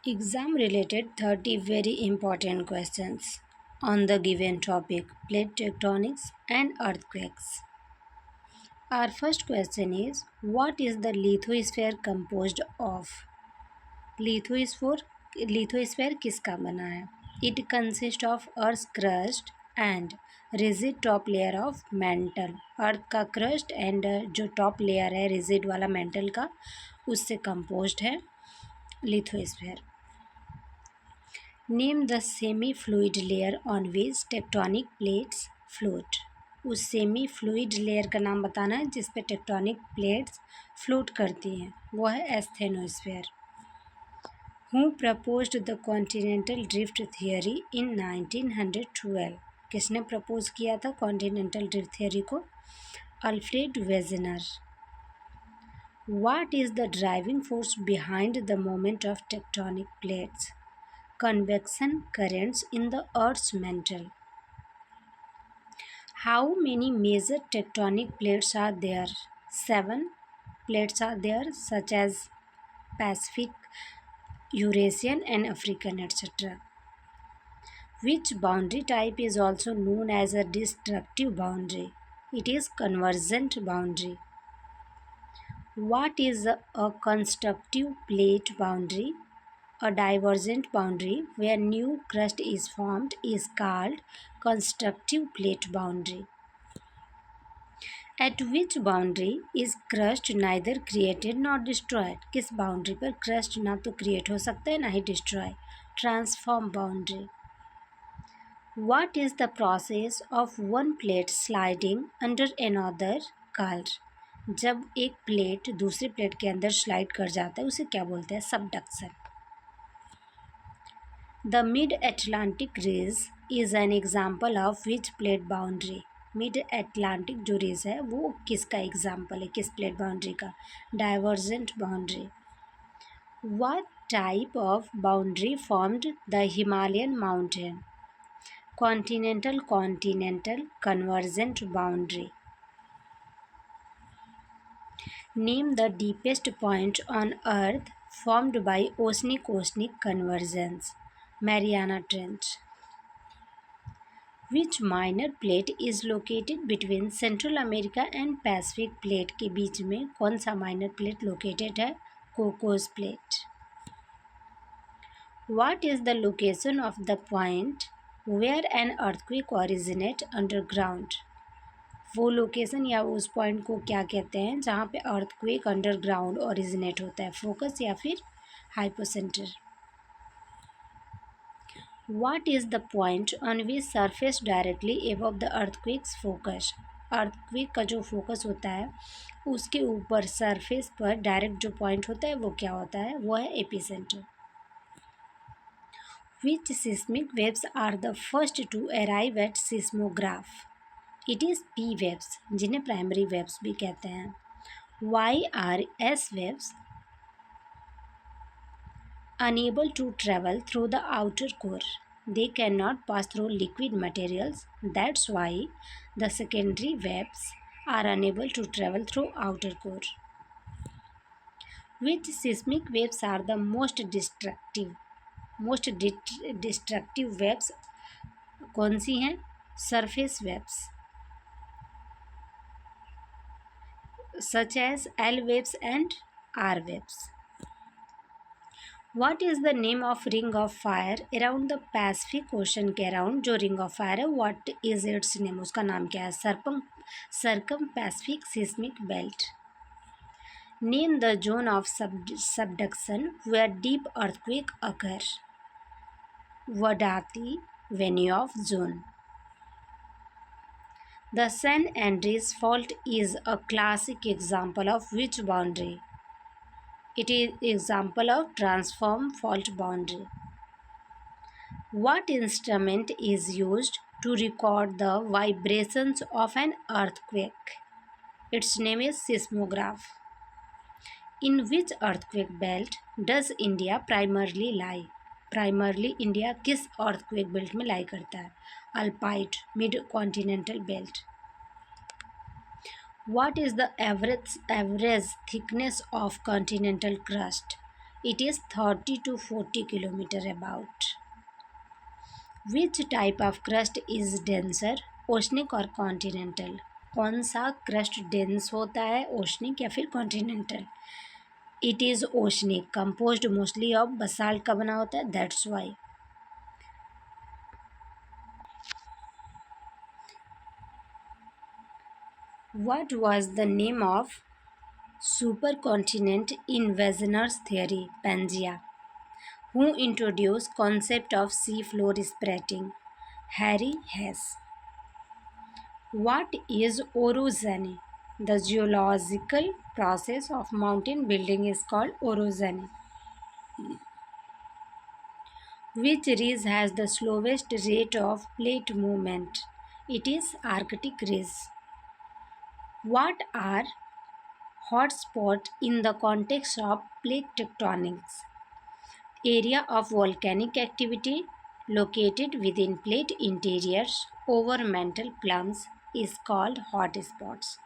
Exam related 30 very important questions on the given topic plate tectonics and earthquakes. Our first question is, what is the lithosphere composed of? Lithosphere किसका बना है? It consists of Earth's crust and rigid top layer of mantle. अर्थ का crust and जो top layer है rigid वाला mental का, उससे composed है lithosphere. Name the semi fluid layer on which tectonic plates float. उस सेमी फ्लूइड लेयर का नाम बताना है जिस पे टेक्टोनिक प्लेट्स फ्लोट करती हैं, वो है asthenosphere. Who proposed the continental drift theory इन 1912. किसने प्रपोज किया था कॉन्टिनेंटल ड्रिफ्ट थियरी को? Alfred Wegener. What is the driving force behind the movement of tectonic plates? Convection currents in the Earth's mantle. How many major tectonic plates are there? 7 plates are there, such as Pacific, Eurasian and African, etc. Which boundary type is also known as a destructive boundary? It is convergent boundary. What is a constructive plate boundary? A divergent boundary where new crust is formed is called constructive plate boundary. At which boundary is crust neither created nor destroyed? किस boundary पर crust ना तो create हो सकता है ना ही destroy? Transform boundary. What is the process of one plate sliding under another called? जब एक प्लेट दूसरी प्लेट के अंदर स्लाइड कर जाता है उसे क्या बोलते हैं? Subduction. The mid-Atlantic ridge is an example of which plate boundary? Mid-Atlantic जो ridge है वो किसका एग्जाम्पल है? किस प्लेट बाउंड्री का? Divergent boundary. What type of boundary formed the Himalayan mountain? Continental convergent boundary. Name the deepest point on Earth formed by oceanic convergence. Mariana Trench. Which minor plate is located between Central America and Pacific plate के बीच में कौन सा minor plate located है? Cocos plate. What is the location of the point where an earthquake originates underground? वो location या उस point को क्या कहते हैं जहाँ पे अर्थक्वेक अंडरग्राउंड ओरिजिनेट होता है? फोकस या फिर hypocentre. What is the point on which surface directly above the earthquake's focus? Earthquake का जो फोकस होता है उसके ऊपर सरफेस पर डायरेक्ट जो पॉइंट होता है वो क्या होता है? वो है epicentre. Which seismic waves are the first to arrive at seismograph? It is P waves, जिन्हें प्राइमरी वेव्स भी कहते हैं. Why are S waves unable to travel through the outer core? They cannot pass through liquid materials. That's why the secondary waves are unable to travel through outer core. Which seismic waves are the most destructive? destructive waves कौन सी हैं? Surface waves such as L waves and R waves. What is the name of ring of fire around the Pacific Ocean के around जो ring of fire है? What is its name? उसका नाम क्या है? Circum-Pacific seismic belt. Name the zone of subduction where deep earthquake occur. Wadati Benioff zone. The San Andreas fault is a classic example of which boundary? It is example of transform fault boundary. What instrument is used to record the vibrations of an earthquake? Its name is seismograph. In which earthquake belt does India primarily lie? Primarily India किस earthquake belt में lie करता है? Alpine mid-continental belt. What is the average thickness of continental crust? It is 30 to 40 kilometer about. Which type of crust is denser, oceanic और continental? कौन सा crust dense होता है, oceanic या फिर continental? It is oceanic, composed mostly of basalt का बना होता है, that's why. What was the name of supercontinent in Wegener's theory, Pangea? Who introduced concept of sea floor spreading? Harry Hess. What is orogeny? The geological process of mountain building is called orogeny. Which ridge has the slowest rate of plate movement? It is Arctic ridge. What are hotspots in the context of plate tectonics? Area of volcanic activity located within plate interiors over mantle plumes is called hotspots.